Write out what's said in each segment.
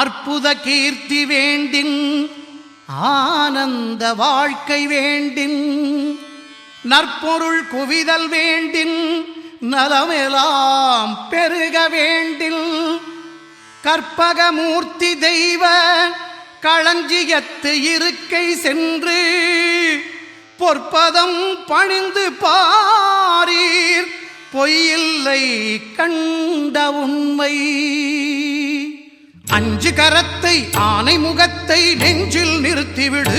அற்புத கீர்த்தி வேண்டின் ஆனந்த வாழ்க்கை வேண்டின் நற்பொருள் குவிதல் வேண்டின் நலமெல்லாம் பெருக வேண்டில் கற்பகமூர்த்தி தெய்வ களஞ்சியத்து இருக்கை சென்று பொற்பதம் பணிந்து பாரீர் பொய்யில்லை கண்ட உண்மை. அஞ்சு கரத்தை ஆனை முகத்தை நெஞ்சில் நிறுத்திவிடு.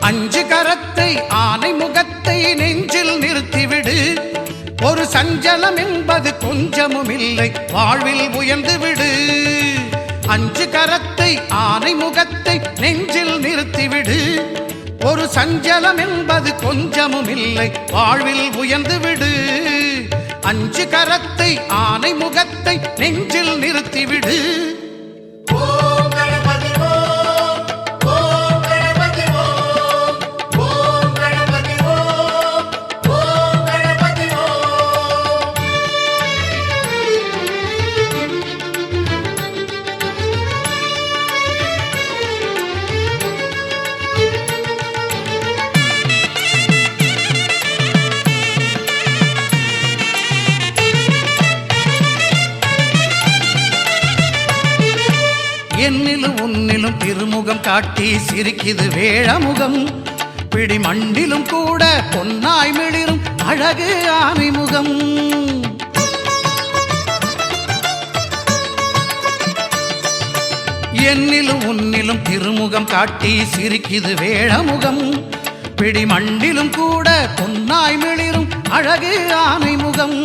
அஞ்சு கரத்தை ஆனை முகத்தை நெஞ்சில் நிறுத்திவிடு. ஒரு சஞ்சலம் என்பது கொஞ்சமும் இல்லை, வாழ்வில் உயர்ந்து விடு. அஞ்சு கரத்தை ஆனை முகத்தை நெஞ்சில் நிறுத்திவிடு. ஒரு சஞ்சலம் என்பது கொஞ்சமும் இல்லை, வாழ்வில் உயர்ந்து விடு. அஞ்சு கரத்தை ஆனை முகத்தை நெஞ்சில் நிறுத்திவிடு. என்னிலும் உன்னிலும் திருமுகம் காட்டி சிரிக்குது வேழமுகம். பிடி மண்டிலும் கூட பொன்னாய் மிளிரும் அழகு ஆனைமுகம். என்னிலும் உன்னிலும் திருமுகம் காட்டி சிரிக்குது வேழமுகம். பிடி மண்டிலும் கூட பொன்னாய் மிளிரும் அழகு ஆனைமுகம்.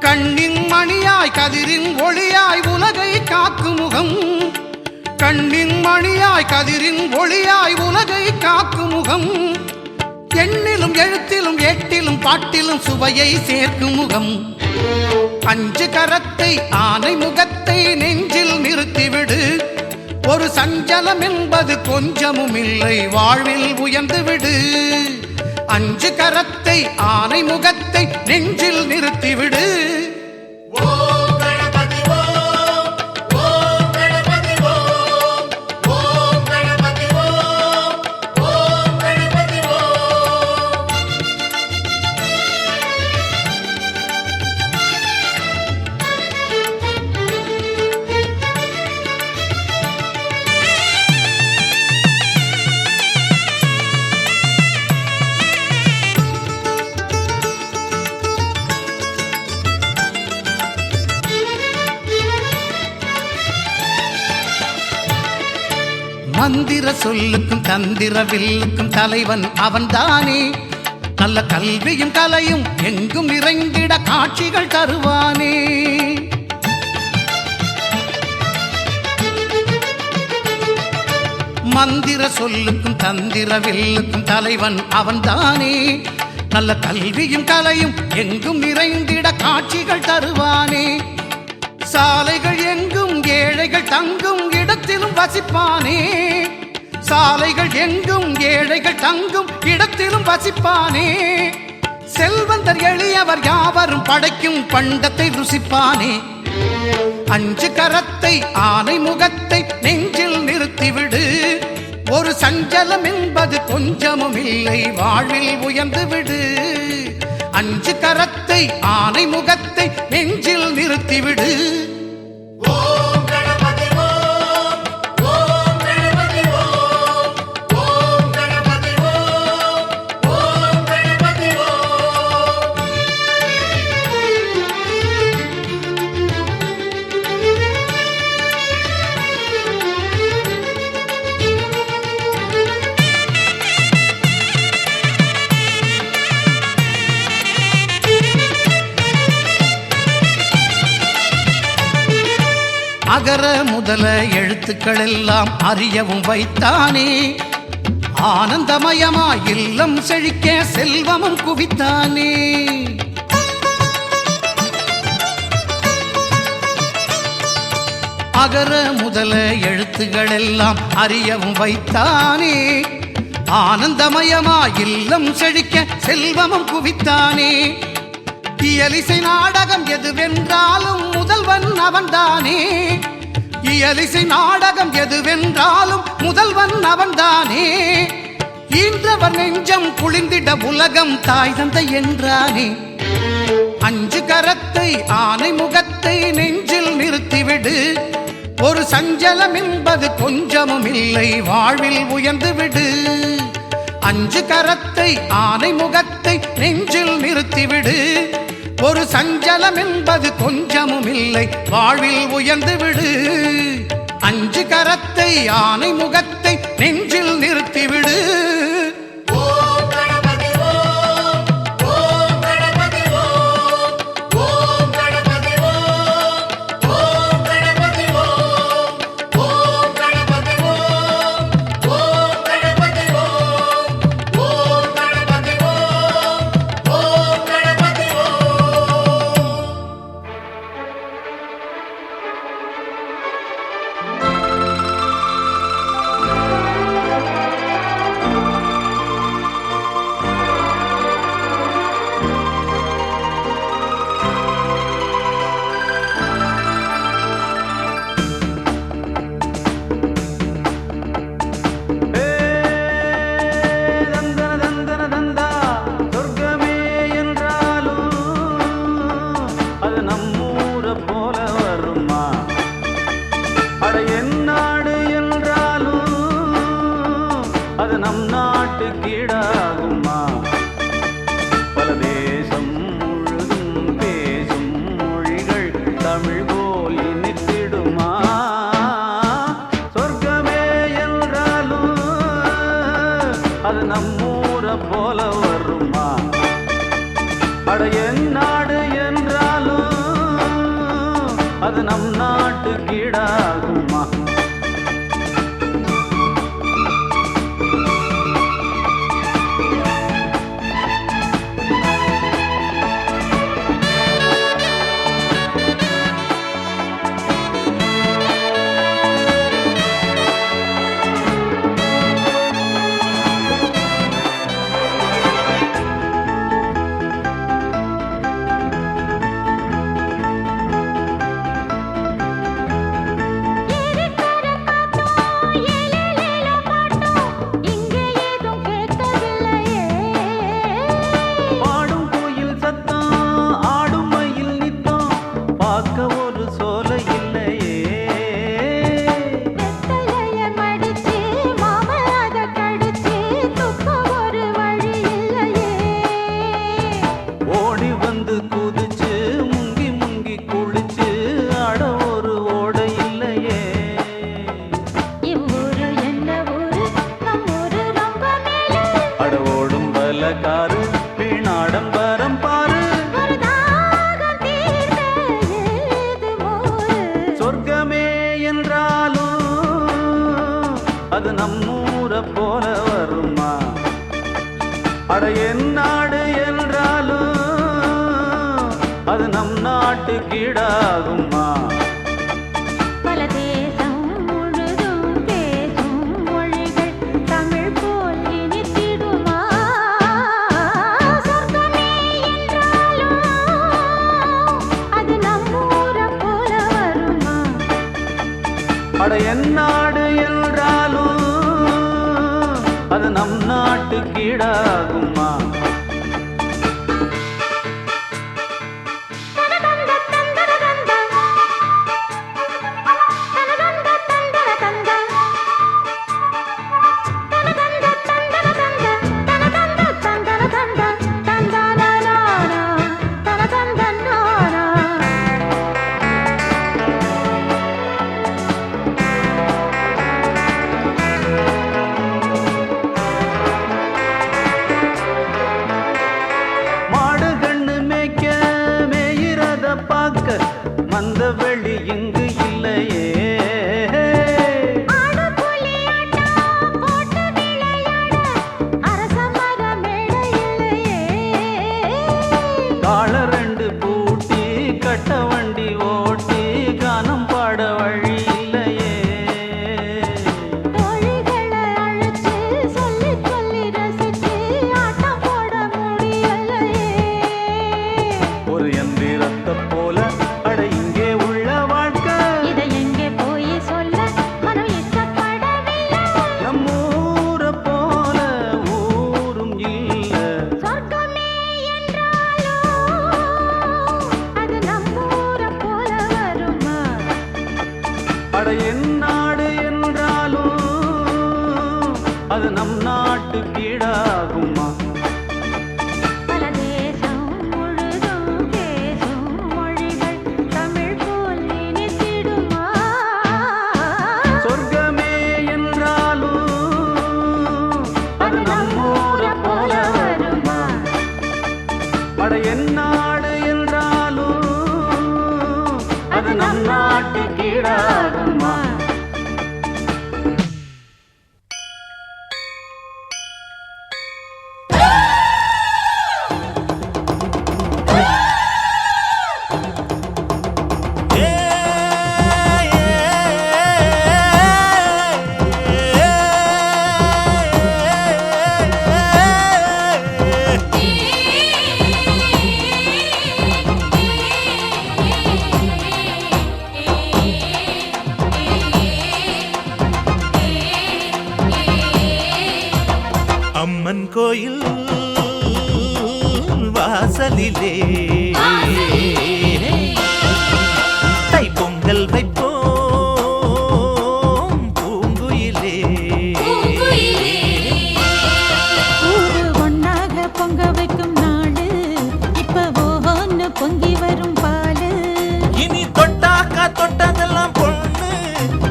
கண்ணின் மணியாய் கதிரின் ஒளியாய் உலகை காக்கும் முகம். கண்ணின் மணியாய் கதிரின் ஒளியாய் உலகை காக்கும் முகம். எண்ணிலும் எழுத்திலும் ஏட்டிலும் பாட்டிலும் சுவையை சேர்க்கும் முகம். அஞ்சு கரத்தை ஆனை முகத்தை நெஞ்சில் நிறுத்திவிடு. ஒரு சஞ்சலம் என்பது கொஞ்சமும் இல்லை, வாழ்வில் உயர்ந்து விடு. அஞ்சு கரத்தை ஆனை முகத்தை நெஞ்சில் நிறுத்திவிடு. மந்திர சொல்லுக்கும் தந்திர வில்லுக்கும் தலைவன் அவன்தானே. நல்ல கல்வியும் கலையும் எங்கும் நிறைந்திட காட்சிகள் தருவானே. மந்திர சொல்லுக்கும் தந்திர வில்லுக்கும் தலைவன் அவன்தானே. நல்ல கல்வியும் கலையும் எங்கும் நிறைந்திட காட்சிகள் தருவானே. சாலைகள் எங்கும் ஏழைகள் தங்கும் இடத்திலும் வசிப்பானே. சாலைகள் எங்கும் ஏழைகள் தங்கும் இடத்திலும் வசிப்பானே. செல்வந்தர் எளியவர் யாவரும் படைக்கும் பண்டத்தை ருசிப்பானே. அஞ்சு கரத்தை ஆனை முகத்தை நெஞ்சில் நிறுத்திவிடு. ஒரு சஞ்சலம் என்பது கொஞ்சமும் இல்லை, வாழ்வில் உயர்ந்து விடு. அஞ்சு கரத்தை ஆனை முகத்தை நெஞ்சில் நிறுத்திவிடு. அகர முதல எழுத்துக்கள் எல்லாம் அறியவும் வைத்தானே. ஆனந்தமயமா இல்லம் செழிக்க செல்வமும் குவித்தானே. அகர முதல எழுத்துக்கள் எல்லாம் அறியவும் வைத்தானே. ஆனந்தமயமா இல்லம் செழிக்க செல்வமும் குவித்தானே. இயலிசை நாடகம் எதுவென்றாலும் முதல்வன் அவன்தானே. இயலிசை நாடகம் எதுவென்றாலும் முதல்வன் அவன்தானே. ஈன்றவர் நெஞ்சம் குளிர்ந்திட உலகம் தாய் தந்தை என்றானே. அஞ்சு கரத்தை ஆனை முகத்தை நெஞ்சில் நிறுத்திவிடு. ஒரு சஞ்சலம் என்பது கொஞ்சமும் இல்லை, வாழ்வில் உயர்ந்து விடு. அஞ்சு கரத்தை ஆனை முகத்தை நெஞ்சில் நிறுத்திவிடு. ஒரு சஞ்சலம் என்பது கொஞ்சமும் இல்லை, வாழ்வில் உயர்ந்து விடு. அஞ்சு கரத்தை ஆனை முகத்தை நெஞ்சில் நிறுத்திவிடு. நம் நாட்டு கீழாகுமா? பல தேசம் முழுதும் பேசும் மொழிகள் தமிழ் போல் இனித்திடுமா? சொர்க்கமே என்றாலும் அது நம்மூரை போல வருமா? அட என் நாடு என்றாலும் அது நம் நாட்டு கீழாகுமா? காரு வீணாடம்பரம் பாரு, சொர்க்கமே என்றாலும் அது நம்மூரை போல வருமா? அட என் நாடு என்றாலும் அது நம் நாட்டு கீழாகுமா? அட என் நாடு என்றாலும் அது நம் நாட்டு கீழாகுமா? மந்த வெளி இங்கு இல்லையே, அட என் நாடு என்றாலும் அது நம் நாட்டு கீழாகுமா? பல தேசம் முழுதும் பேசும் மொழிகள் தமிழ் போல் இனித்திடுமா? சொர்க்கமே என்றாலும் அது நம்மூரை போல வருமா? அட என் நாடு என்றாலும் அது நம் நாட்டு கீழாகுமா? அம்மன் கோயில் வாசலிலே தைப்பொங்கல் வைப்போம் பூங்குயிலே. ஊரு ஒன்னாக பொங்க வைக்கும் நாடு இப்ப ஒவ்வொன்னு பொங்கி வரும் பாலு. இனி தொட்டாக்கா தொட்டதெல்லாம் பொண்ணு,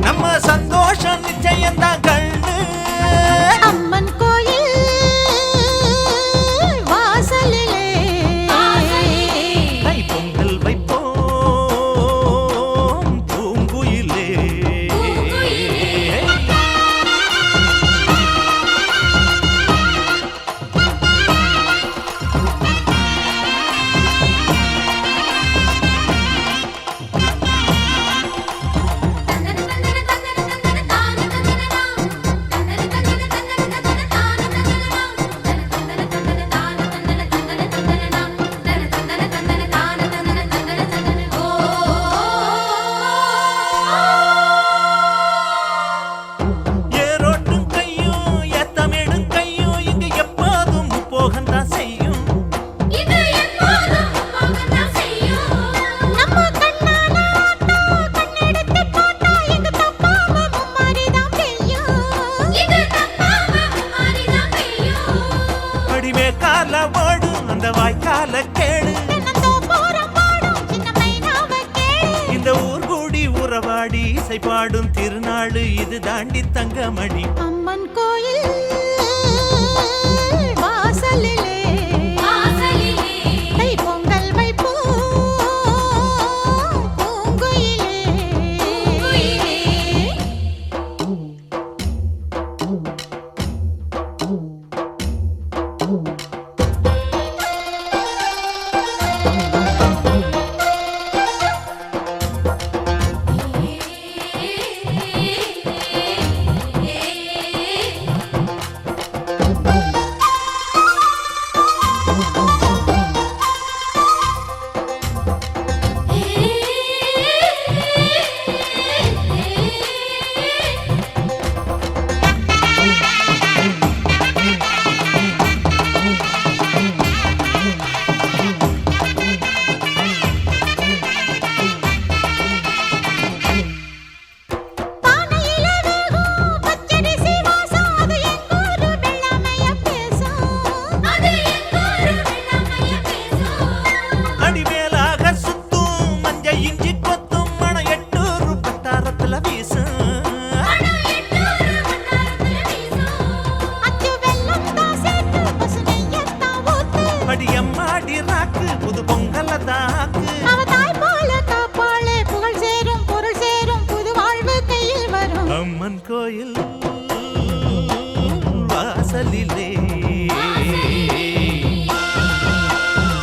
நம்ம சந்தோஷம் நிச்சயம்தான் கண்ணு. அம்மன் கோயில் வாசலிலே தைப்பொங்கல் வைப்போம் பூங்குயிலே. ஏரோட்டும் கையும் ஏத்தமிடும் கையும் இங்கு எப்போதும் போகத்தான் செய்யும். நம்ம கண்ணால ஆட்டா கண்ணெடுத்து பார்த்தா எங்க தப்பாம மும்மாரிதான் பெய்யும். அடிமே கால ஓடும் அந்த வாய்க்கால கேளு, தென்னந்தோப்புறம் பாடும் சின்ன மைனாவை கேளு. இந்த ஊர் கூடி உறவாடி இசை பாடும் திருநாள் இது தாண்டி தங்கமணி. அம்மன் கோயில் வாசலிலே தைப்பொங்கல் வைப்போம் பூங்குயிலே. பானையில வேகும் பச்சரிசி வாசம் அது எங்கூரு வெள்ளாமைய பேசும். அடிமேலாக சுத்தும் மஞ்ச இஞ்சி கொத்தும் மணம் 800 பட்டாரத்துல வீசும். அச்சு வெல்லம் தான் சேர்த்து பசு நெய்யத்தான் ஊத்து. அடியம்மாடி ராக்கு புது பொங்கல தாக்கு. அவ தாய் போல காப்பாளே புகழ் சேரும் பொருள் சேரும் புது வாழ்வு கையில் வரும். அம்மன் கோயில் வாசலிலே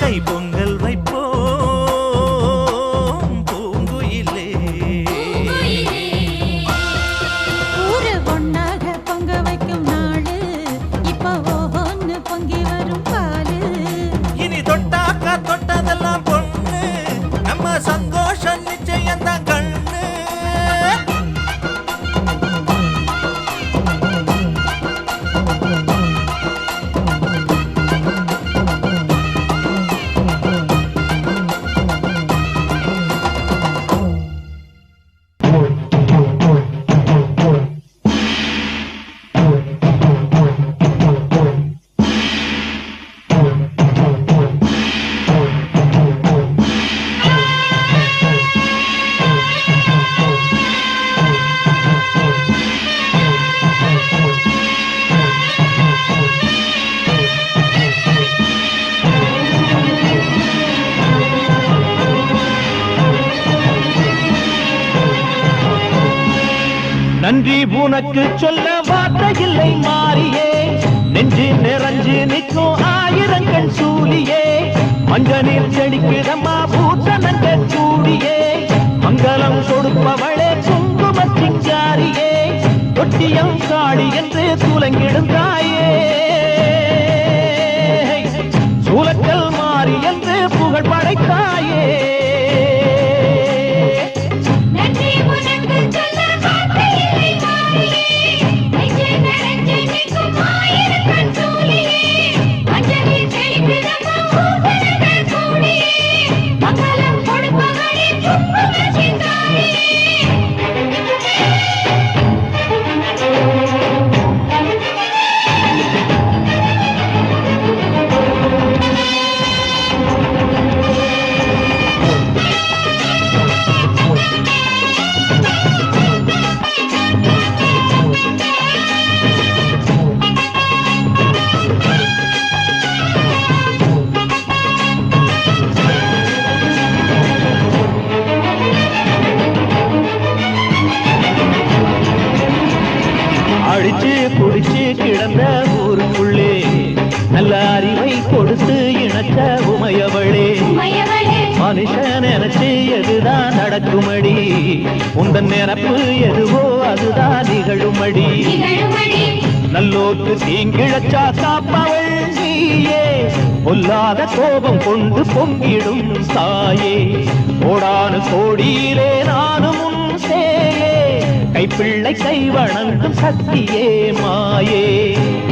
தைப்பொங்கல் வைப்போம் பூங்குயிலே. ஊரு ஒன்னாக பொங்க வைக்கும் நாடு இப்ப ஒவ்வொன்னு பொங்கி வரும் பாலு. இனி தொட்டாக்கா தொட்டதெல்லாம் பொண்ணு, நம்ம சந்தோஷம் நிச்சயம்தான் கண்ணு. நன்றி உனக்கு சொல்ல வார்த்தை இல்லை மாறியே நெஞ்சு நிறைஞ்சு நிற்கும் ஆயிரங்கள் சூழியே மஞ்ச நீர் செடிக்குதம்மா பூசணங்க சூடியே மங்களம் கொடுப்பவளே குங்கும சிங்காரியே தொட்டியம் காளி என்று துலங்கிடும் தாயே சூலக்கல் மாறி என்று புகழ் படைத்தாயே அடிச்சு குடிச்சு கிடந்த ஊருக்குள்ளே நல்ல அறிவை கொடுத்து இணக்க உமையவளே மனுஷன் நினைச்சு எதுதான் நடக்குமடி உந்தன் நினைப்பு எதுவோ அதுதான் நிகழுமடி நல்லோர்க்கு தீங்கிழச்சா காப்பவள் நீயே பொல்லாத கோபம் கொண்டு பொங்கிடும் தாயே கோடானு கோடியிலே நானும் உன் சேயே கைப்பிள்ளை கை வணங்கும் சக்தியே மாயே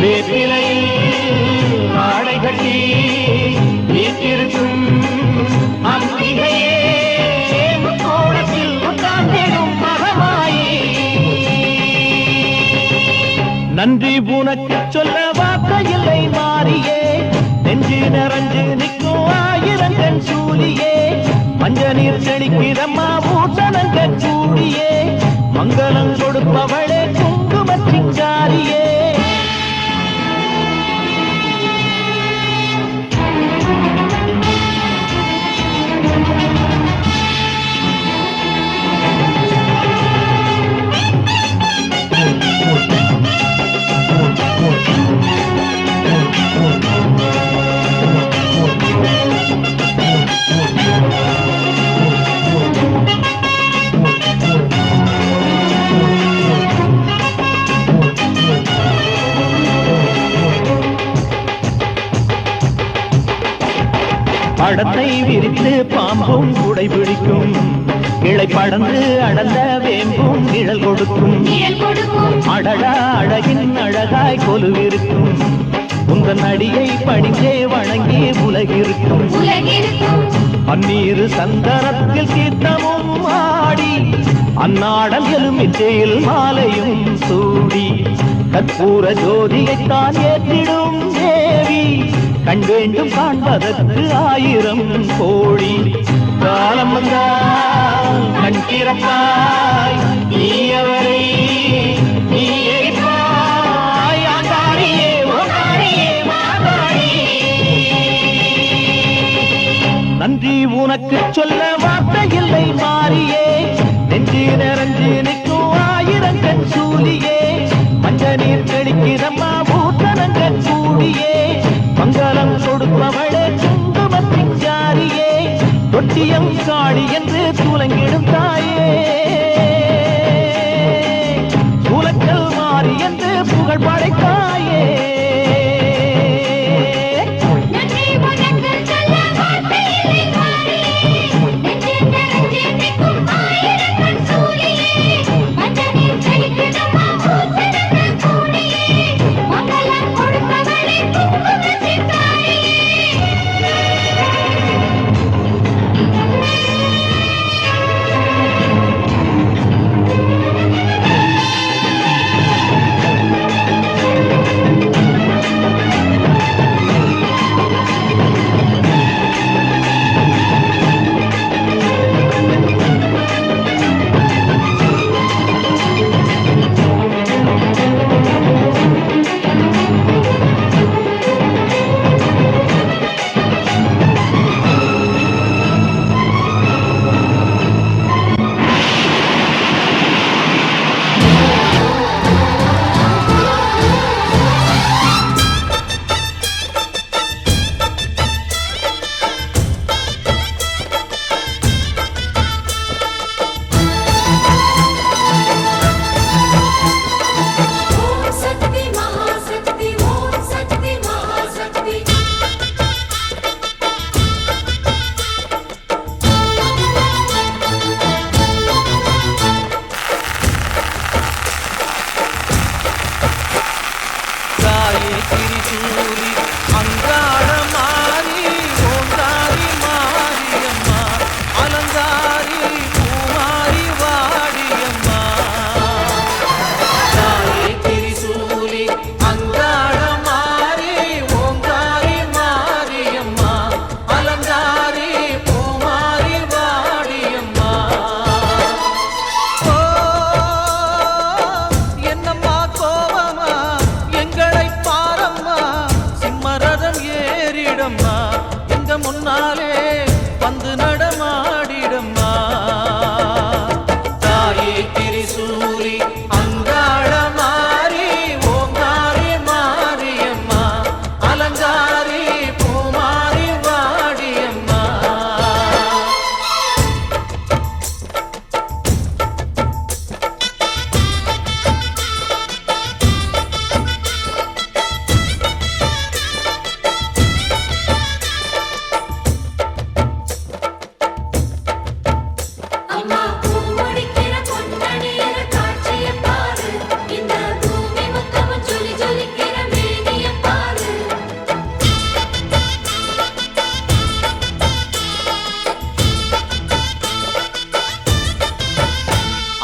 வேப்பிலையில் ஆடை கட்டி வீட்டிருக்கும் அம்பிகையே கோலத்தில் உட்கார்ந்திடும் மகமாயே நன்றி உனக்கு சொல்ல வார்த்தை இல்லை மாறியே நெஞ்சு நிறைஞ்சு நிற்கும் ஆயிரங்கள் சூழியே மஞ்ச நீர் செடிக்குதம்மா பூசணங்க சூடியே மங்களம் கொடுப்பவளே குங்கும சிங்காரியே படத்தை விரித்து பாம்பும் குடை பிடிக்கும் இழை படந்து அடந்த வேம்பும் நிழல் கொடுக்கும் அடடா அழகின் அழகாய் கொலுவிருக்கும் உந்தன் அடியை பணிந்தே வணங்கி உலகிருக்கும் பன்னீரு சந்தனத்தில் கீர்த்தமும் ஆடி அந்நாடல் எலுமிச்சையில் மாலையும் சூடி கற்பூர ஜோதியைத்தான் ஏற்றிடும் தேவி கண் வேண்டும் காண்பதற்கு ஆயிரம் கோடி காலம் வந்தால் கண் திறப்பாய் நீயவரை நீ எரிப்பாய் ஆண்டாடியே ஓடாடியே மாதாடி நன்றி உனக்கு சொல்ல வார்த்தை இல்லை மாறியே நெஞ்சு நிறைஞ்சு நிற்கும் ஆயிரங்கள் சூழியே மஞ்ச நீர் செடிக்குதம்மா பூசணங்க சூடியே மங்களம் கொடுப்பவளே குங்கும சிங்காரியே தொட்டியம் காளி என்று துலங்கிடும் தாயே சூலக்கல் மாறி என்று புகழ் படைத்தாயே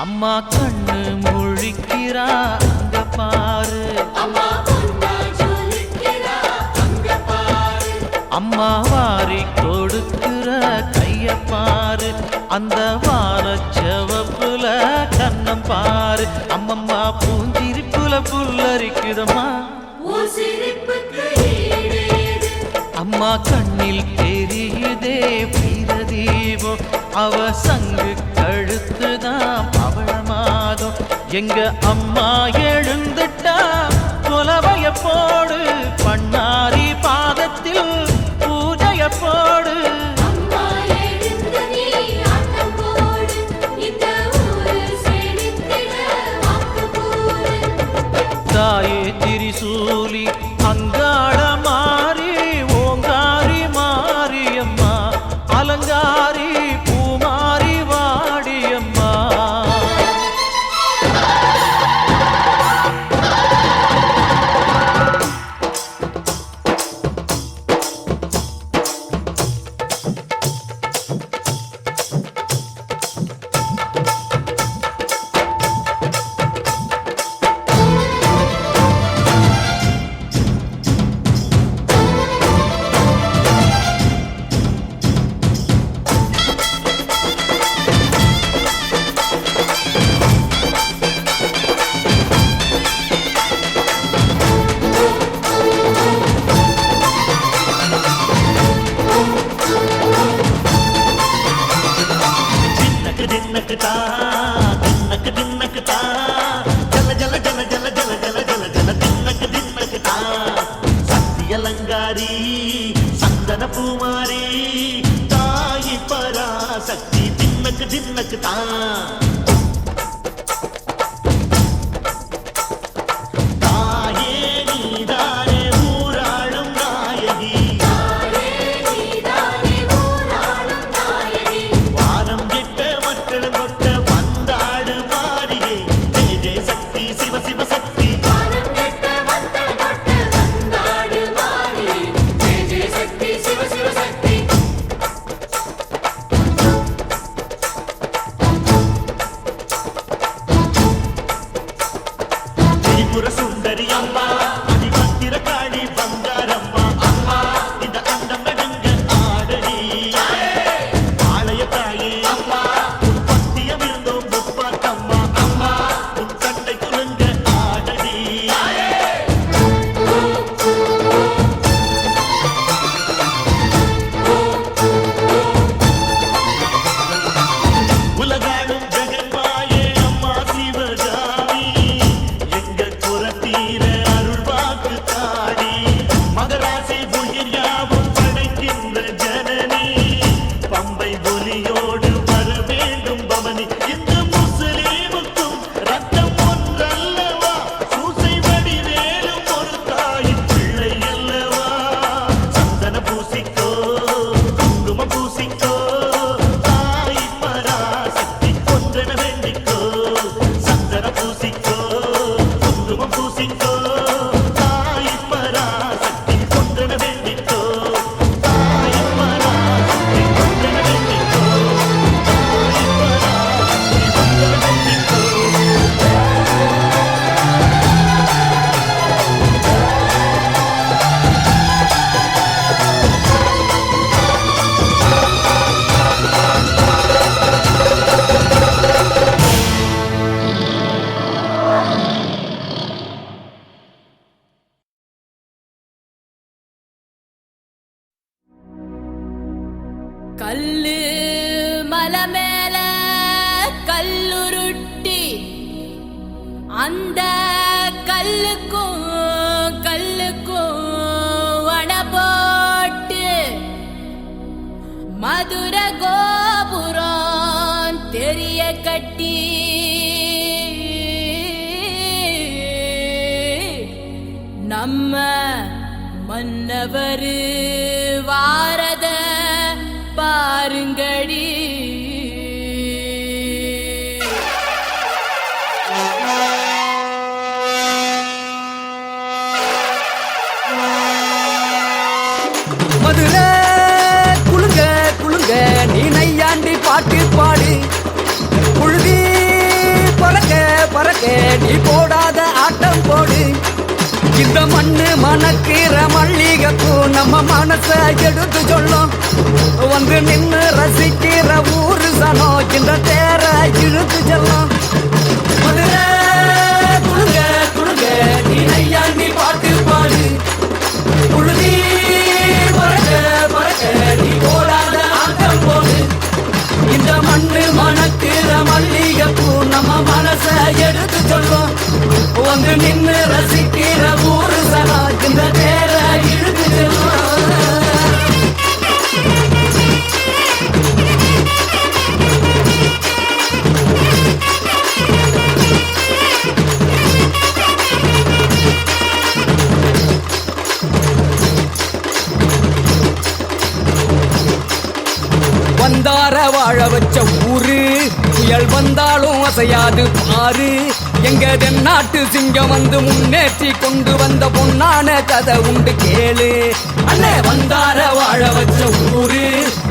அம்மா கண்ணு முழிக்கிறா அங்க பாரு, அம்மா வாரி கொடுக்கிற கைய பாரு, அந்த வாரச்சவப்புல கண்ணம் பாரு. அம்மம்மா பூஞ்சிரிப்புல புல்லரிக்குதம்மா, அம்மா கண்ணில் தெரியுதே வீரதீபம், அவ சங்கு கழுத்துதான் பவளமாதம். எங்க அம்மா எழுந்துட்டா புலவைய போடு, பண்ணாரி பாதத்தில் பூஜைய போடு. தாயே திரிசூலி அங்காள மாறி ஓங்காரி மாரியம்மா, அலங்காரி பூமாரி வாடியம்மா. சக்தியலங்காரி சந்தன பூமாரி தாயி பராசக்தி தின்னக்கு தின்னக்கு தான். தாயே நீதானே ஊராளும் நாயகி, வானம் கெட்ட மக்கள் கொட்ட வந்தாடு மாறியே. ஜெய ஜெய சக்தி சிவ சிவ சக்தி, திரிபுர சுந்தரி அம்மா, அதிபத்திர காளி பங்காரம்மா, அம்மா இந்த அண்டம் நடுங்க ஆடடி. ஆலய தாயே அம்மா, உன் பத்தியம் இருந்தோம் முப்பாத்தம்மா, அம்மா உன் கட்டை குலுங்க ஆடடி. உலகாளும் ஜெகன்மாயே அம்மா சிவகாமி, எங்க குரத்தீர அருள் வாக்கு தாடி. மகராசி உயிர் யாவும் படைக்கின்ற ஜனனி, பம்பை ஒலியோடு வர வேண்டும் பவனி. இந்த முஸ்லீமுக்கும் ரத்தம் ஒன்றல்லவா, சூசை வடிவேலும் ஒரு தாயின் பிள்ளை அல்லவா. சந்தன பூசிக்கோ குங்குமம் பூசிக்கோ, தாய் பராசக்தி ஒன்றென வேண்டிக்கோ. சந்தன பூசிக்கோ குங்குமம் பூசிக்கோ, தாய் பராசக்தி ஒன்றென வேண்டிக்கோ. தாய் பராசக்தி ஒன்றென வேண்டிக்கோ, தாய் பராசக்தி ஒன்றென வேண்டிக்கோ. கல்லு மலை மேல கல்லுருட்டி, அந்த கல்லுக்கும் கல்லுக்கும் வட போட்டு, மதுர கோபுரம் தெரிய கட்டி, நம்ம மன்னவர் வாரத பாருங்கடி. மதுரை குலுங்க குலுங்க நீ நையாண்டி பாட்டு பாடு, புழுதி நீ போடாத ஆட்டம் போடு இந்த மண்ணு மணக்கிற மல்லிகைப்பூ நம்ம மனச எடுத்து சொல்லும் வந்து நின்னு ரசிக்கிற ஊரு சனம் இந்த தேர இழுத்து செல்லும் மதுரை குழுங்க குழுங்க நீ ஐயா நீ பாட்டு பாடு புழுதி பறக்க பறக்க நீ போடாத ஆட்டம் போடு இந்த மண்ணு மணக்கிற மல்லிகைப்பூ நம்ம மனச எடுத்து சொல்லும் வந்து நின்னு ரசிக்கிற ஊரு சனா இந்த பேர இழுத்து செல்லும் வந்தார வாழ வச்ச ஊரு புயல் வந்தாலும் அசையாது பாரு எங்க தென்னாட்டு சிங்கம் வந்து முன்னேற்றி கொண்டு வந்த பொன்னான கதை உண்டு கேளு அண்ணே வந்தார வாழ வச்ச ஊரு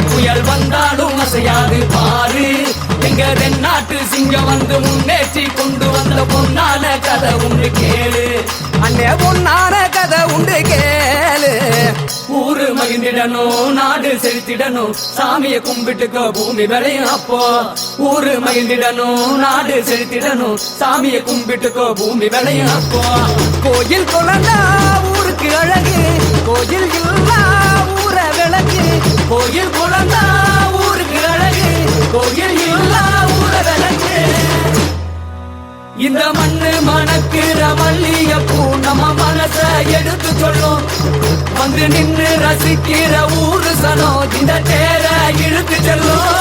புயல் வந்தாலும் அசையாது பாரு எங்க தென்னாட்டு சிங்கம் வந்து முன்னேற்றி கொண்டு வந்த பொன்னான கதை உண்டு கேளு அண்ணே பொன்னான கதை உண்டு கேளு ஊரு மகிழ்ந்திடணும் நாடு செலுத்திடணும் சாமியை கும்பிட்டுக்கோ பூமி விளையும் அப்போ ஊரு மகிழ்ந்திடணும் நாடு செலுத்திடணும் சாமியை கும்பிட்டுக்கோ பூமி விளையும் அப்போ கோயில் குழந்தா ஊருக்கு அழகு கோயில் இல்லா ஊர விளக்கு கோயில் குழந்தா ஊருக்கு அழகு கோயில் இல்லா ஊர விளக்கு இந்த மண்ணு மணக்கிற மல்லிகைப்பூ நம்ம மனச எடுத்து சொல்லும் வந்து நின்று ரசிக்கிற ஊரு சனம் இந்த தேர இழுத்து செல்லும்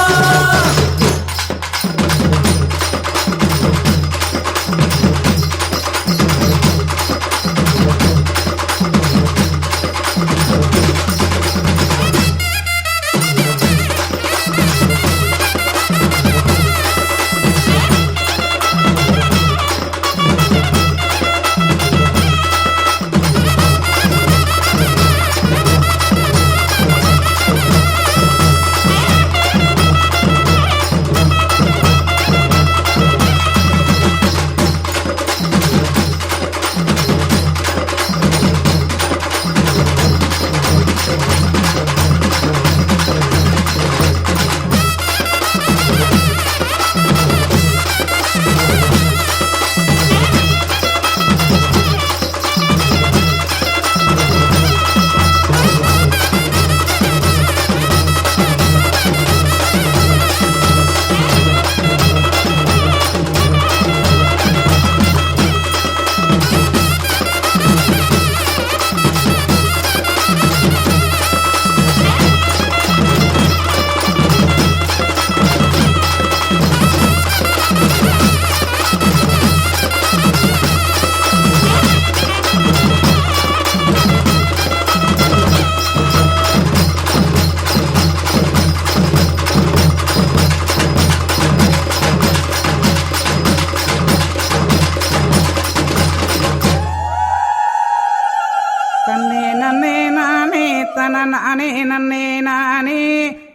நானே நன்னே நானே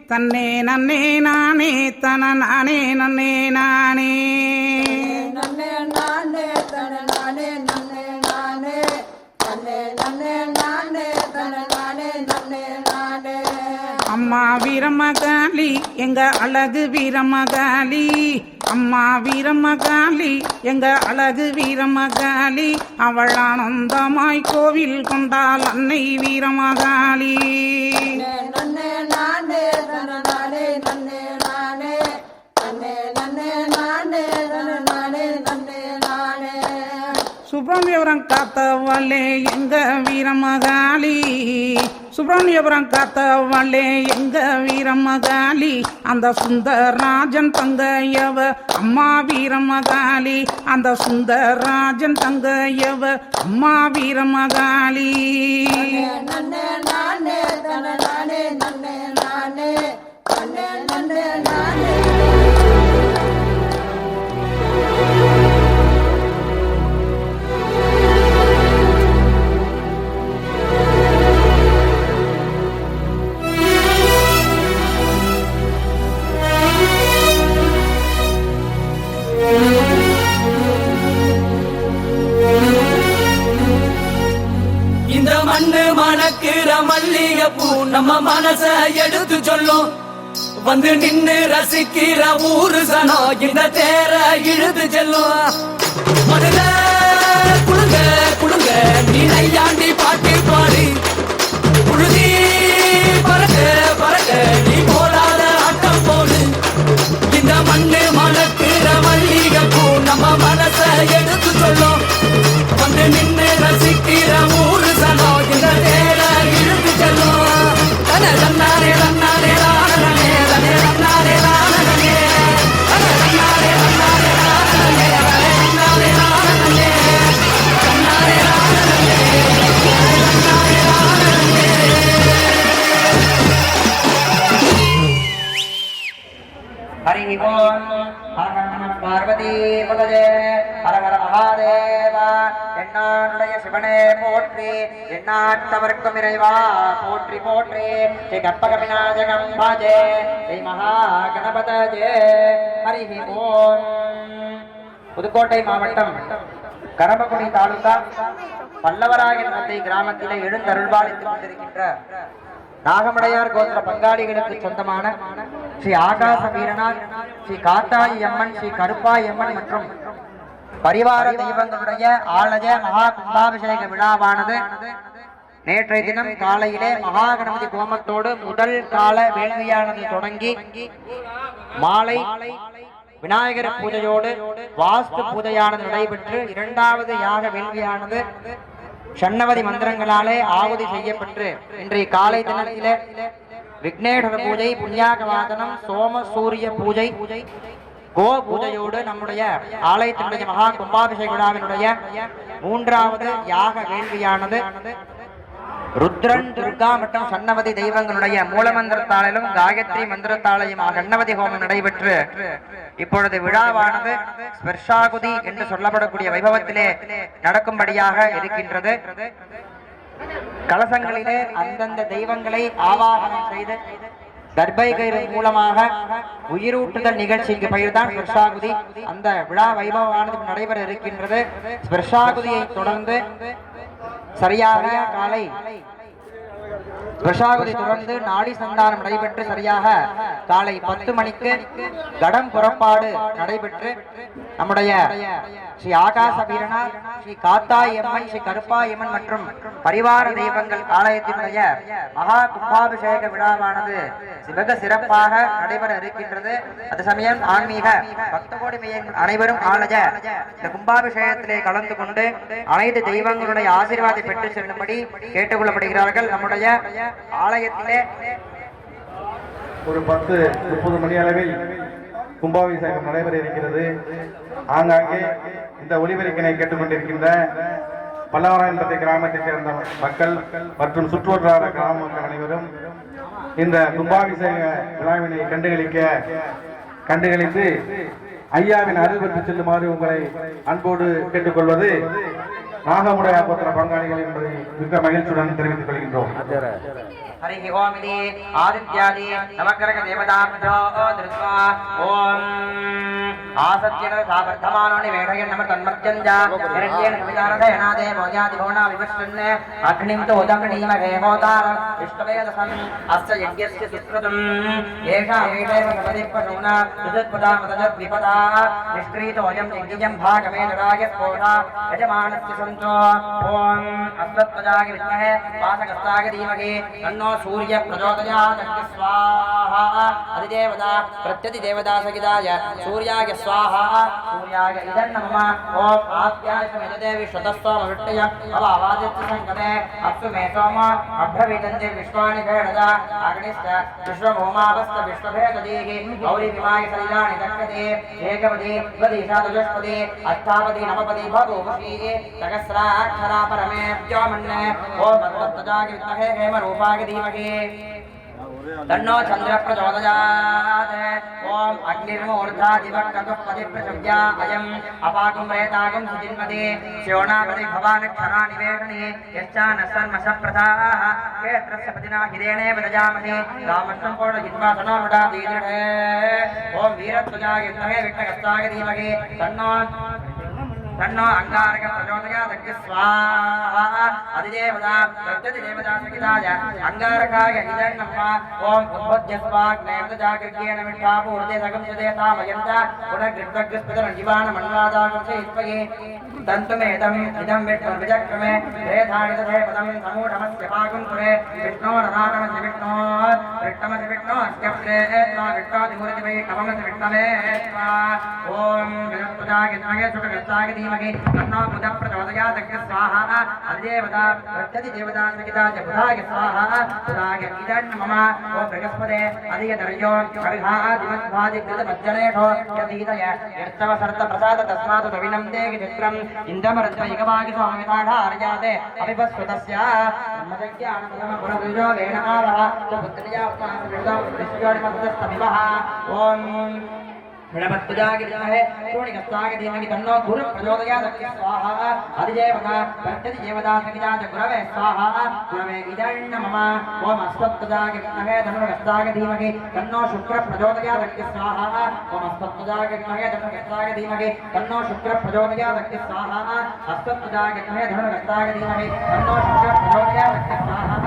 தன்னே நன்னே நானே தன நானே நன்னே நானே நன்னே நானே தன நானே நன்னே நானே தன்னே நன்னே நானே தன நானே நன்னே நானே அம்மா வீரமகாளி எங்க அழகு வீரமகாளி அம்மா வீரமகாளி எங்க அழகு வீரமகாளி அவள் ஆனந்தமாய் கோவில் கொண்டாள் அன்னை வீரமகாளி நன்னே நானே தன நானே நன்னே நானே தன்னே நன்னே நானே தன நானே நன்னே நானே சுப்பிரமணியபுரம் காத்தவளே எங்க வீரமகாளி சுப்பிரமணியபுரம் காத்தவளே எங்க வீரமகாளி அந்த சுந்தரராஜன் தங்கையவ அம்மா வீரமகாளி அந்த சுந்தரராஜன் தங்கையவ அம்மா வீரமகாளி நன்னே நானே தன நானே நன்னே நானே தன்னே நன்னே நானே பூ நம்ம மனச எடுத்து சொல்லும் வந்து நின்னு ரசிக்கிற ஊரு சனம் இந்த தேர இழுத்து செல்லும் மதுல குடுங்க குடுங்க நீ நையாண்டி பாட்டு பாடு புழுதி பறக்க பறக்க நீ போடாத ஆட்டம் போடு இந்த மண்ணு மணக்கிற மல்லிகை பூ நம்ம மனச எடுத்து சொல்லும் வந்து நின்னு ரசிக்கிற ஊரு சனம் இந்த தேர இழுத்து செல்லும் தன தன்னாரே தன்னாரே ராணனே தனே தன்னாரே ராணனே தன தன்னாரே தன்னாரே ராணனே தன்னாரே ராணனே தன்னாரே ராணனே தன்னாரே ராணனே हरि ओम हर हर नमः पार्वती पतये हर हर महादेव என்னானுடைய சிவனே போற்றி என்னாட்டவர்க்கும் இறைவா போற்றி போற்றி ஸ்ரீ கற்பக விநாயகம் பாஜே ஸ்ரீ மகா கணபதயே ஹரி ஓம். புதுக்கோட்டை மாவட்டம் கரம்பக்குடி தாலுகா பல்லவராயன்பட்டி கிராமத்திலே எழுந்தருள்பாலித்துக் கொண்டிருக்கின்ற நாகமடையார் கோத்திர பங்காளிகளுக்கு சொந்தமான ஸ்ரீ ஆகாச வீரனார், ஸ்ரீ காத்தாயி அம்மன், ஸ்ரீ கருப்பாய் அம்மன் மற்றும் பரிவார தெய்வங்களுடைய ஆலய மகா கும்பாபிஷேக விழாவானது நேற்றைய தினம் காலையிலே மகா கணபதி கோமத்தோடு முதல் கால வேள்வியானது தொடங்கி மாலை விநாயகர் பூஜையோடு வாஸ்து பூஜையானது நடைபெற்று இரண்டாவது யாக வேள்வியானது ஷண்ணவதி மந்திரங்களாலே ஆகுதி செய்யப்பட்டு இன்றைய காலை தினத்திலே விக்னேஸ்வர பூஜை, புண்ணியாக வாதனம், சோம சூரிய பூஜை, கோ பூஜையோடு நம்முடைய ஆலயத்தினுடைய மகா கும்பாபிஷேக விழாவினுடைய மூன்றாவது யாக வேள்வியானது ருத்ரன், துர்கா மற்றும் சன்னவதி தெய்வங்களுடைய மூலமந்திரத்தாலும் காயத்ரி மந்திரத்தாலையும் சன்னவதி ஹோமம் நடைபெற்று இப்பொழுது விழாவானது ஸ்பர்ஷாகுதி என்று சொல்லப்படக்கூடிய வைபவத்திலே நடக்கும்படியாக இருக்கின்றது. கலசங்களிலே அந்தந்த தெய்வங்களை ஆவாகனம் செய்து கர்ப்பை கயிறு மூலமாக உயிரூட்டுதல் நிகழ்ச்சிக்கு பெயர்தான் ஸ்பர்ஷாகுதி. அந்த விழா வைபவமானது நடைபெற இருக்கின்றது. ஸ்பர்ஷாகுதியை தொடர்ந்து சரியாக காலை ஸ்பர்ஷாகுதி தொடர்ந்து நாடி சந்தானம் நடைபெற்று சரியாக காலை 10 மணிக்கு கடம் புறப்பாடு நடைபெற்று நம்முடைய ஸ்ரீ ஆகாச வீரனார், ஸ்ரீ காத்தாய் அம்மன், ஸ்ரீ கருப்பாய் அம்மன் மற்றும் பரிவார தெய்வங்கள் ஆலயத்தினுடைய மகா கும்பாபிஷேக விழாவானது வெகு சிறப்பாக நடைபெற இருக்கின்றது. அது சமயம் ஆன்மீக பக்த கோடி அனைவரும் ஆலய இந்த கும்பாபிஷேகத்திலே கலந்து கொண்டு அனைத்து தெய்வங்களுடைய ஆசீர்வாதத்தை பெற்று செல்லும்படி கேட்டுக்கொள்ளப்படுகிறார்கள். நம்முடைய ஆலயத்திலே ஒரு 10-30 மணி அளவில் கும்பாபிஷேகம் நடைபெற இருக்கிறது. ஆங்காங்கே இந்த ஒளிபெருக்கினை கேட்டுக்கொண்டிருக்கின்ற பல்லவராயன்பட்டி கிராமத்தைச் சேர்ந்த மக்கள் மற்றும் சுற்றுவட்டார கிராம மக்கள் அனைவரும் இந்த கும்பாபிஷேக விழாவினை கண்டுகளித்து ஐயாவின் அருள் பெற்று செல்லுமாறு உங்களை அன்போடு கேட்டுக்கொள்வது நாகமுடைய கோத்திர பங்காளிகள் என்பதை மிக்க மகிழ்ச்சியுடன் தெரிவித்துக் கொள்கின்றோம். हरि ओम इति आदित्यादि नवग्रह देवताभ्यो दृष्ट्वा ओम आसत्यन सावर्धमानो निवेदयन् नमः तन्मत्यञ्जा निरञ्जन विचारधयनादे भोजादि भवना विवष्टन् अग्निं तु उदग्नीमहे होतार इष्टवेदसन् अस्य यज्ञस्य सुकृतम् एषा एषैव सपदिपशूना दुदत्पदा मदद्विपदा निष्क्रीतोऽयं यज्ञं भागमेधराय स्फोटा यजमानस्य सन्तो ओम अस्मत्पदाय विद्महे वासकस्ताय धीमहि तन्नो सूर्य प्रचोदयात् स्वाहा अधिदेवता प्रत्यधिदेवता सहिताय सूर्याय स्वाहा सूर्याय इदं नमः ओम आप्याय समेतते विश्वतस्त्वमविष्टय अवादित्य संगते अप्सु मे सोम अभ्रवीतन्ते विश्वानि भेददा अग्निश्च विश्वभूमावस्त विश्वभेददेहि गौरी विमाय शरीराणि दक्षते एकपदी द्वदिशादुष्पदी अष्टापदी नवपदी भगोपशी सहस्राक्षरा परमेभ्यो मन्ये ओम भगवत्तजाय विद्महे हेमरूपाय धीमहि तन्नो चंद्र प्रचोदयात् ओम अग्निर्मूर्धा दिवक्कतुपदि प्रसव्या अयम् अपाकुं प्रेताकुं सुजिन्मति श्योणापति भवानक्षरा निवेशने यश्चानसन्मसप्रदाः क्षेत्रस्य पतिना हिरेणेव दजामहे रामस्तं कोण जिन्वासनो नुडा दीदृढे ओम वीरत्वजाय विद्महे विष्णुकस्ताय धीमहि तन्नो तन्नो अंगारक प्रचोदयात् स्वाहा अधिदेवता प्रत्यधिदेवता सहिताय अंगारकाय इदं नमः ओम उद्भोज्यस्वाग्नेवजागृह्येन मिष्ठापूर्ते सगम्यते तामयन्त पुनर्गृह्णग्रस्पदं जीवान मन्वादागुंसे इत्वये तन्तुमेदम् इदं विक्रमे वेधानि तथे पदं समूढमस्य पाकुन्तुरे विष्णो नराणमस्य विष्णो विष्णमस्य विष्णो अस्यप्रे त्वा विष्णोदिमूर्तिमयि कममस्य विष्णवे त्वा ॐ विष्णुजागिन्मगे सुखगस्ताय धीमहि तन्नो बुधः प्रचोदयात् स्वाहा अधिदेवता प्रत्यधिदेवता सहिताय बुधाय स्वाहा बुधाय इदं मम ॐ बृहस्पते अधियदर्यो अर्हादिमद्भादिकृतमज्जनेषो यदीदय यर्चवसर्तप्रसाद तस्मात् तविनं देहि चित्रम् इन्दमरद्वैकभागि स्वामिताढार्याते अभिपस्वतस्य ब्रह्मज्ञानप्रथमपुरद्विजो वेणमावः च पुत्र्या विश्वाणिमस्तभिवः ॐ गणपत्पुजागे विद्महे श्रोणिकस्तागे धीमहि तन्नो गुरुः प्रचोदयात् स्वाहा अधिदेवता प्रत्यधिदेवता सहिताय गुरवे स्वाहा गुरवे इदं नमः ओम अस्मत्पुजागे विद्महे धनुर्हस्तागे धीमहि तन्नो शुक्रः प्रचोदयात् स्वाहा ओम अस्मत्पुजागे विद्महे धनुर्हस्तागे धीमहि तन्नो शुक्रः प्रचोदयात् स्वाहा अस्मत्पुजागे विद्महे धनुर्हस्तागे धीमहि तन्नो शुक्रः प्रचोदयात् स्वाहा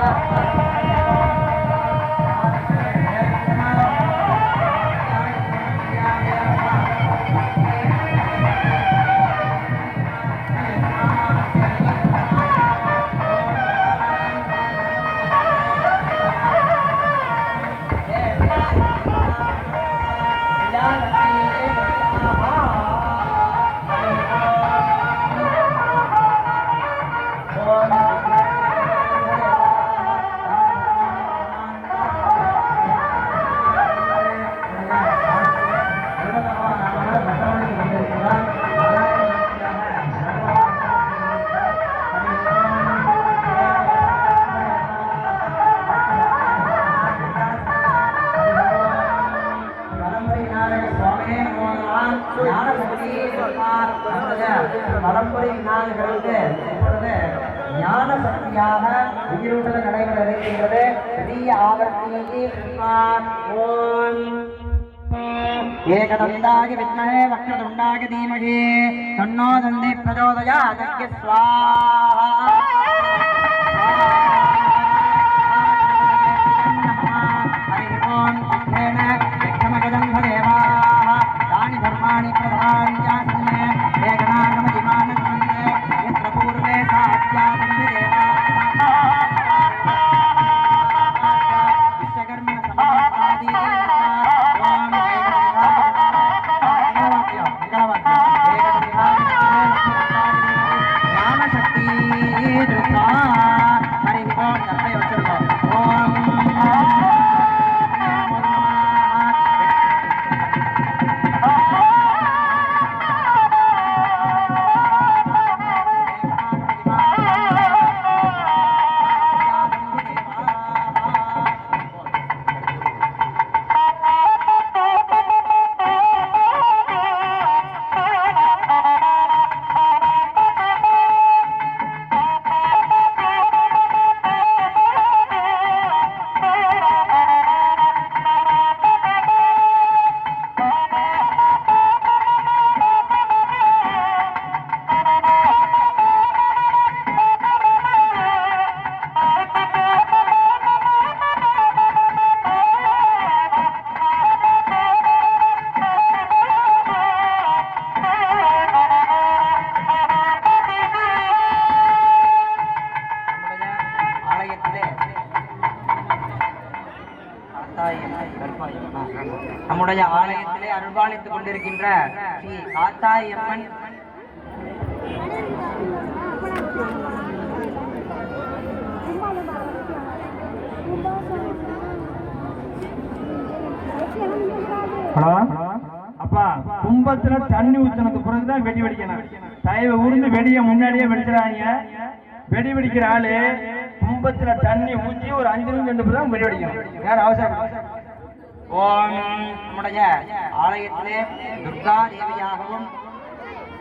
ஞான சக்தியாக உயிரூட்டல் நடைபெற இருக்கின்றது. பெரிய ஆவர்த்தியை ஓம் ஏகதந்தாய வித்மஹே வக்ரதுண்டாய தீமஹி தன்னோ தந்தி பிரச்சோதயாத் ஸ்வாஹா ஹரி ஓம் தேன விக்ரமகதம் தேவாः தானி தர்மாணி பிரதான்யாஸ்மே ஏகநாகமதிமானஸ்மே யத்ர பூர்வே சாத்யாசந்தி தேவாः விஸ்வகர்ம சமாதாதி நம்முடைய ஆலயத்திலே அருள்பாலித்துக் கொண்டிருக்கின்ற ஸ்ரீ காத்தாய் அம்மன் அப்பா கும்பத்துல தண்ணி ஊத்துனதுக்கு பிறகுதான் வெடி வெடிக்கணும். தயவு ஊர்ந்து வெடிய முன்னாடியே வெடிச்சிடாங்க. வெடி வெடிக்கிற ஆளு கும்பத்துல தண்ணி ஊற்றி ஒரு 5 நிமிஷம் தான் வெடி வெடிக்கணும். வேற அவசரம். ஓம் நம்முடைய ஆலயத்திலே துர்கா தேவியாகவும்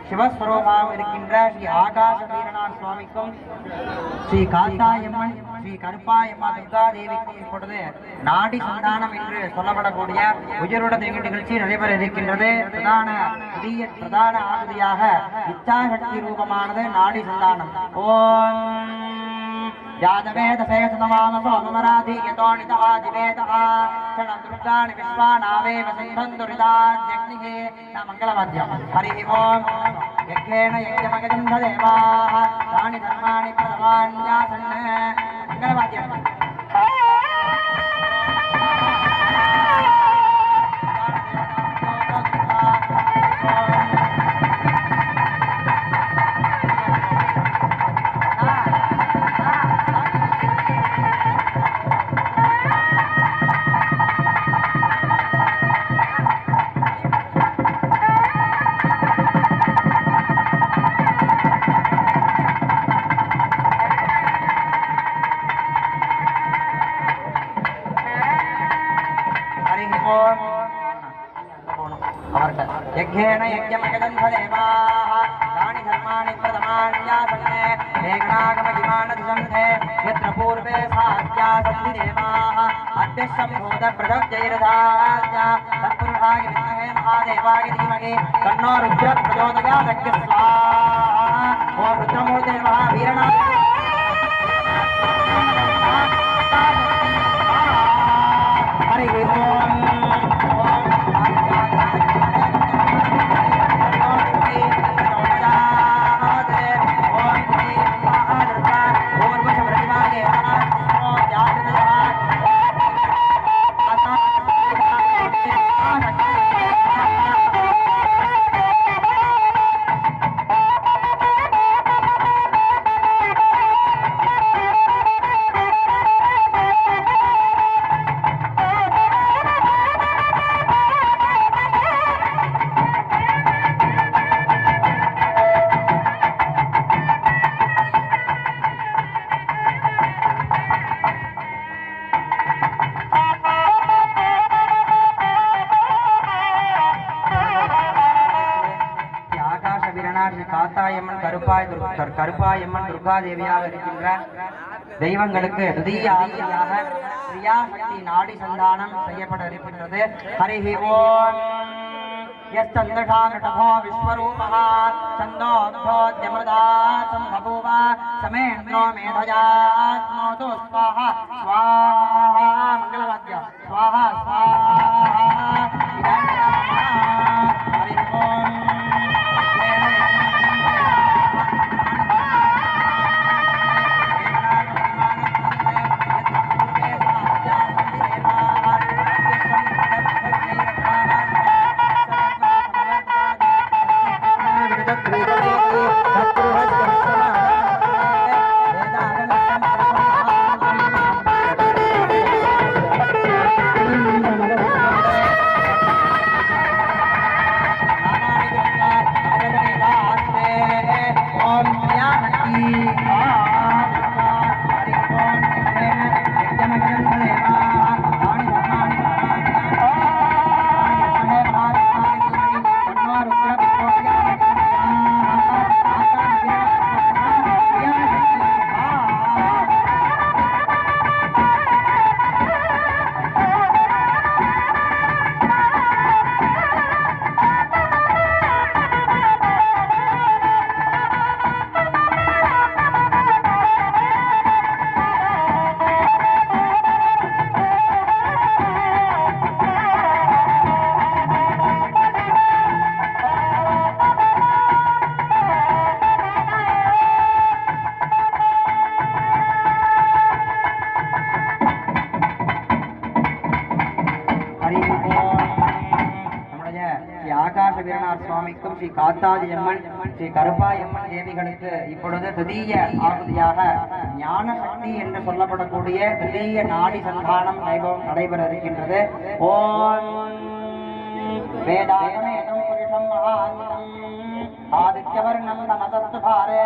சிவஸ்வரூபம் இருக்கின்ற ஸ்ரீ ஆகாச வீரனார் சுவாமிக்கும் ஸ்ரீ காத்தாயம்மன் ஸ்ரீ கருப்பாயம்மா துர்கா தேவிக்கும் இப்பொழுது நாடி சந்தானம் என்று சொல்லப்படக்கூடிய உயருட நிகழ்ச்சி நடைபெற இருக்கின்றது. பிரதான ஆகுதியாக இச்சாசக்தி ரூபமானது நாடி சந்தானம். ஓம் யாதவேதசேஷதமாமசோ மமராதீயதோ நிதஆதிவேதः ஷணம் துர்காணி விஸ்வானாவேவ சிந்தந்துரிதாத்யக்னிஹே மங்களவாத்தியம். ஹரி ஓம் யக்ஞேன யஜ்ஞமகஜம் தேவாः தானி தர்மாணி பிரதமான்யாசன் மங்களவாத்தியம். यज्ञेन यज्ञमगदन्धदेवाः तानि धर्माणि प्रथमान्यासन्ने मेघनागमहिमानधिशन्धे यत्र पूर्वे सास्त्या सन्ति देवाः अद्यशम्भूतप्रजोजैरधास्य तत्पुरुषाय विद्महे महादेवाय धीमहि तन्नो रुद्रः प्रचोदयात् स्वाहा. ओम रुद्रमूर्ते महावीरनाथ हरि ओम. கருப்பாயம்மன் துர்கா தேவியாக இருக்கின்ற தெய்வங்களுக்கு துதிய ஆதியாக கிரியாசக்தி நாடி சந்தானம் செய்யப்பட இருக்கின்றது. ஹரி ஓம். यस्तन्दशानटभो विश्वरूपः छन्दोऽभ्योऽद्यमृदा सम्बभूव समेन्द्रो मेधयात्मोतु स्वाहा स्वाहा. मङ्गलवाद्य स्वाहा स्वाहा. हरि ओम. சுவாமிக்கும் ஸ்ரீ காத்தாதியம்மன் ஸ்ரீ கருப்பாயம்மன் தேவிகளுக்கு இப்பொழுது திடீய ஆகுதியாக ஞான சக்தி என்று சொல்லப்படக்கூடிய திடீய நாடி சந்தானம் நடைபெற இருக்கின்றது. ஓம் வேதாயமேதம் புருஷம் மகாந்தம் ஆதித்யவர்ணம் நமசஸ்து பாரே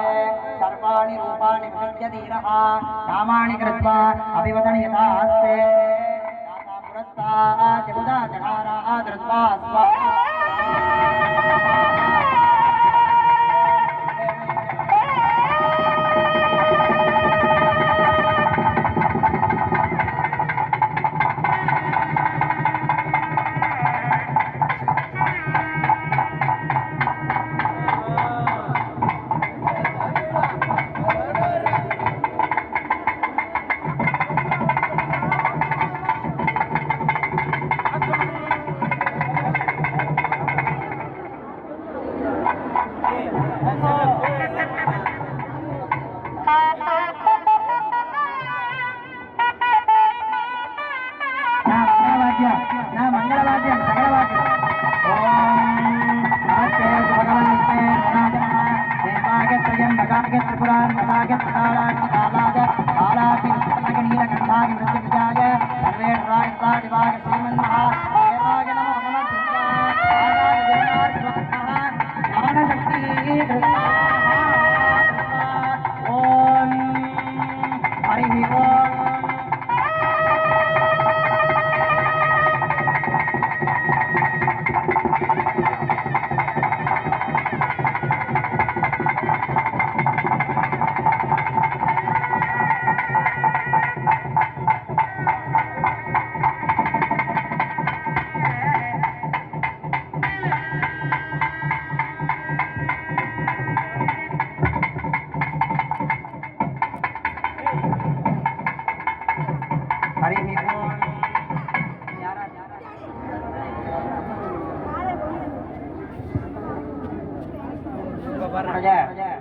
சர்வாணி ரூபாணி விசத்ய தீரஹ காமாணி கிருத்வா அபிவதனயதா அஸ்தே தாசா புரஸ்தாத் யமுதா ஜகாரா திருத்வா ஸ்வாஹா. மங்களவாத்தியம் சகலவாத்தியம்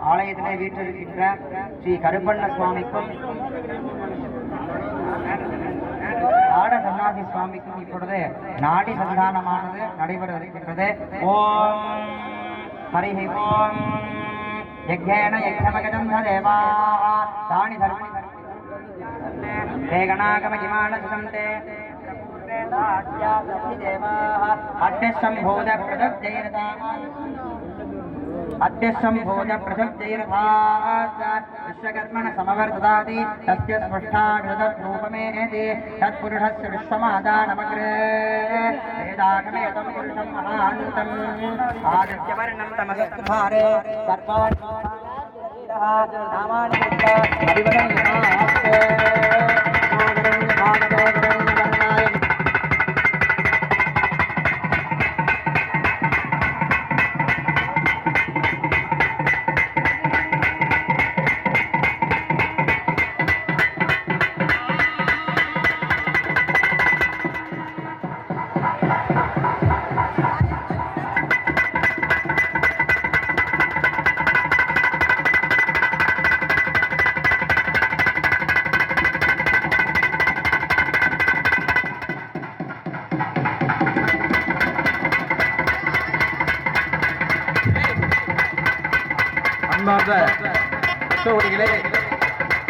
ஆலயத்திலே வீற்றிருக்கின்ற ஸ்ரீ கருப்பண்ண சுவாமிக்கும் ஆட சன்னாசி சுவாமிக்கும் இப்பொழுது நாடி சந்தானமானது நடைபெற இருக்கின்றது. ஓம் ஹரி ஓம் யக்ஞேன யக்ஞமகதம் தேவா தானி தர்மணி தேகணாகமகிமான சுசந்தே அத்யசம்பூத பிரதப்ஜைரதா अद्यसम्भूत प्रसब्जैरथात् विश्वकर्मण समवर्तदाति तस्य स्पष्टाकृतरूपमेति तत्पुरुषस्य विश्वमादानमग्रे वेदागमे तं पुरुषं महान्तम् आदित्यवर्णं तमसत्भारे सर्वान् नामानि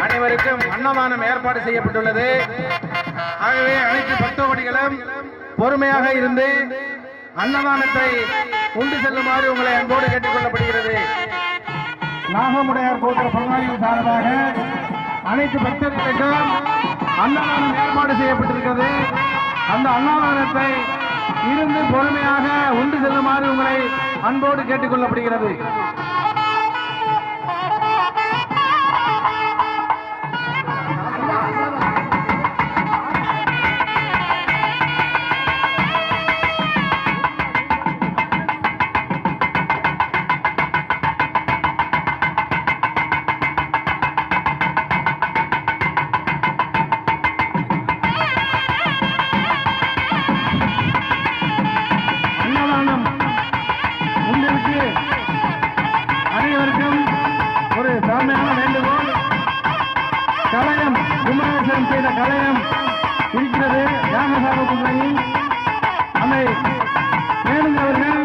அனைவருக்கும் அன்னதானம் ஏற்பாடு செய்யப்பட்டுள்ளது. ஆகவே அனைத்து பக்தோடிகளும் பொறுமையாக இருந்து அன்னதானத்தை கொண்டு செல்லுமாறு உங்களை அன்போடு கேட்டுக் கொள்ளப்படுகிறது. நாகமுடையார் கோத்திர பங்காளிகள் சார்பாக அனைத்து பக்தர்களுக்கும் அன்னதானம் ஏற்பாடு செய்யப்பட்டிருக்கிறது. அந்த அன்னதானத்தை இருந்து பொறுமையாக உண்டு செல்லுமாறு உங்களை அன்போடு கேட்டுக் கொள்ளப்படுகிறது. கலையம் இருக்கிறது. ராமசாமி அதை வேணுங்கிறவர்கள்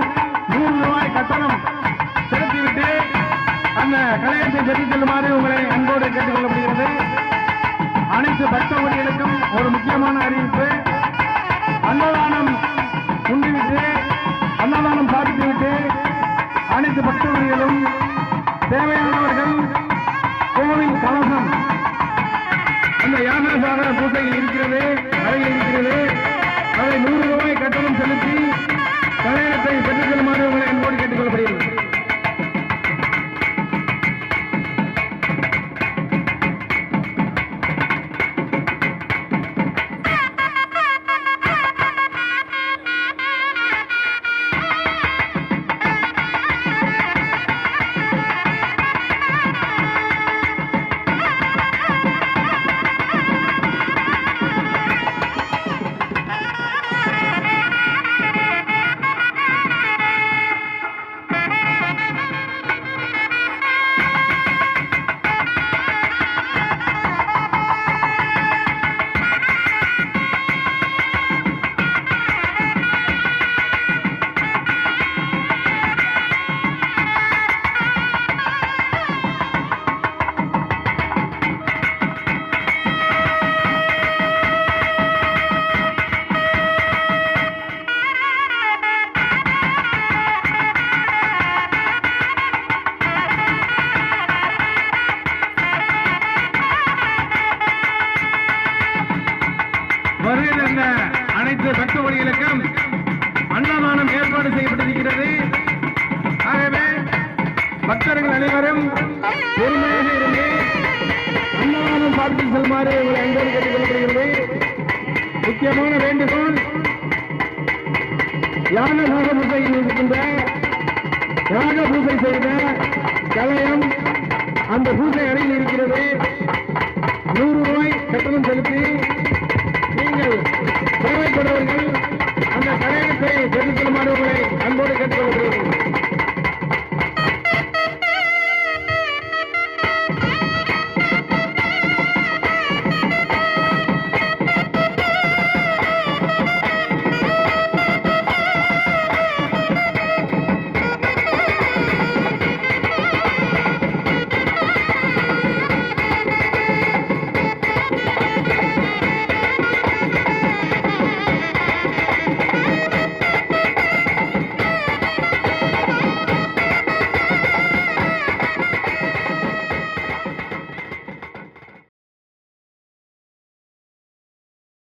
100 ரூபாய் கட்டணம் செலுத்திவிட்டு அந்த கலையத்தை பெற்றுச் செல்லுமாறு உங்களை அன்போடு கேட்டுக் கொள்ளப்படுகிறது. அனைத்து பக்தவடிகளுக்கும் ஒரு முக்கியமான அறிவிப்பு. அன்னதானம் உண்டுவிட்டு அன்னதானம் சாதித்துவிட்டு அனைத்து பக்தவடிகளும் தேவையானவர்கள் கோவில் கலசம் அந்த யாகசாகர பூசையில் இருக்கிறது, அறையில் இருக்கிறது. அதை 100 ரூபாய் கட்டணம் செலுத்தி கலையத்தை பெற்றுச் செல்லுமாறு உங்களை அன்போடு கேட்டுக் கொள்ளப்படுகிறது. பக்தர்கள் அனைவரும் பொறுமையாக இருந்து அன்னதானம் பார்த்து செல்லுமாறு உங்களை அன்போடு கேட்டுக்கொள்ளப்படுகிறது. முக்கியமான வேண்டுகோள், யாக பூஜை இருக்கின்ற யாக பூஜை செய்த